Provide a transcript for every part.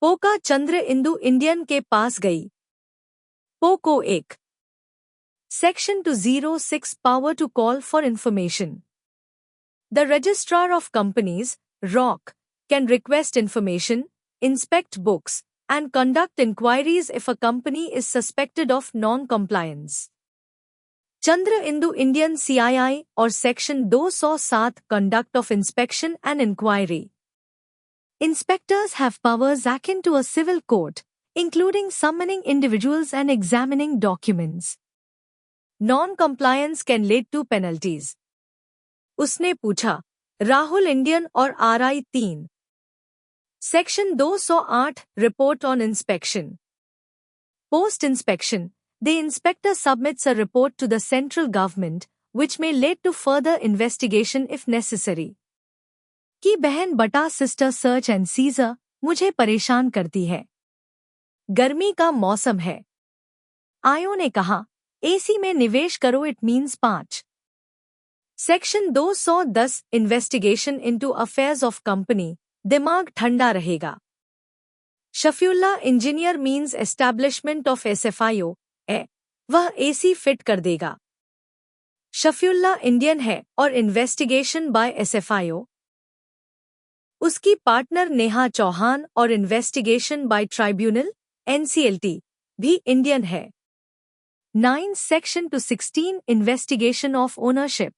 पोका चंद्र इंदु इंडियन के पास गई। Poco 1 Section 206 Power to call for information. The Registrar of Companies, ROC, can request information, inspect books, and conduct inquiries if a company is suspected of non-compliance. Chandra Indu Indian CII or Section 207 Conduct of Inspection and Inquiry. Inspectors have powers akin to a civil court, including summoning individuals and examining documents. Non-compliance can lead to penalties. उसने पूछा, Rahul Indian और RI 3 Section 208 Report on Inspection. Post-inspection, the inspector submits a report to the central government, which may lead to further investigation if necessary. की बहन बटा sister search and seizure मुझे परेशान करती है। गर्मी का मौसम है। आयो ने कहा, एसी में निवेश करो it means 5 section 210 investigation into affairs of company दिमाग ठंडा रहेगा। Shafiullah engineer means establishment of SFIO वह एसी फिट कर देगा। शफीउल्ला इंडियन है और इन्वेस्टिगेशन बाय SFIO। उसकी पार्टनर नेहा चौहान और इन्वेस्टिगेशन बाय ट्राइब्यूनल NCLT भी इंडियन है। 9 Section 216 Investigation of Ownership.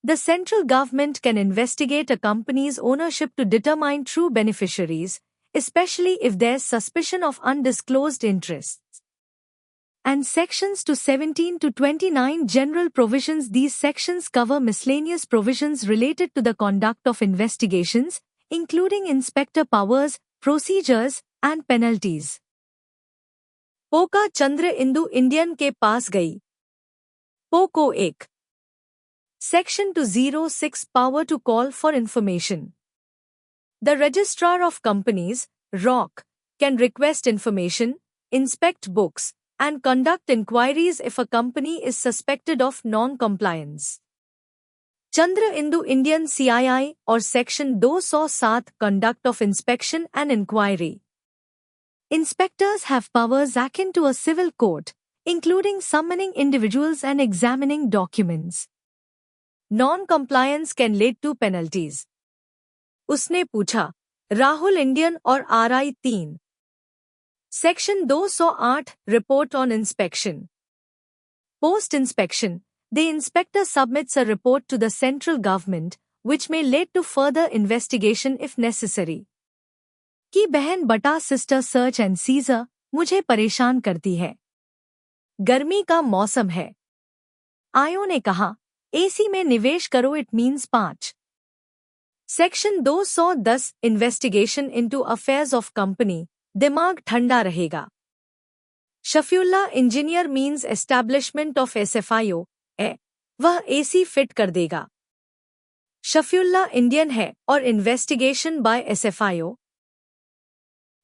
The central government can investigate a company's ownership to determine true beneficiaries, especially if there's suspicion of undisclosed interests. And sections 217 to 29 general provisions. These sections cover miscellaneous provisions related to the conduct of investigations, including inspector powers, procedures, and penalties. पोका चंद्र Indu Indian के पास गई। Poco 1 Section 206 Power to call for information. The Registrar of Companies, ROC, can request information, inspect books, and conduct inquiries if a company is suspected of non-compliance. Chandra Indu Indian CII or Section 207 Conduct of Inspection and Inquiry. Inspectors have powers akin to a civil court, including summoning individuals and examining documents. Non-compliance can lead to penalties. उसने पूछा, Rahul Indian और RI 3 Section 208 Report on Inspection. Post-inspection, the inspector submits a report to the central government, which may lead to further investigation if necessary. की बहन बटा sister search and seizure मुझे परेशान करती है। गर्मी का मौसम है। आयो ने कहा, एसी में निवेश करो it means 5 section 210 investigation into affairs of company दिमाग ठंडा रहेगा। Shafiullah engineer means establishment of SFIO वह एसी फिट कर देगा। शफीउल्ला इंडियन है और इन्वेस्टिगेशन बाय SFIO।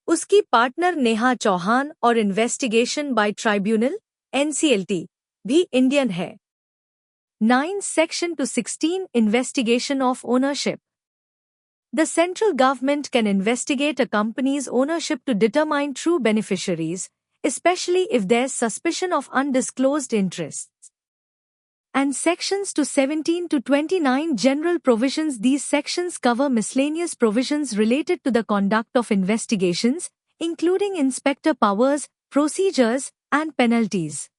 उसकी पार्टनर नेहा चौहान और इन्वेस्टिगेशन बाय ट्राइब्यूनल NCLT भी इंडियन है। 9 Section 216 Investigation of Ownership. The central government can investigate a company's ownership to determine true beneficiaries, especially if there's suspicion of undisclosed interests. And sections 217 to 29 general provisions. These sections cover miscellaneous provisions related to the conduct of investigations, including inspector powers, procedures, and penalties.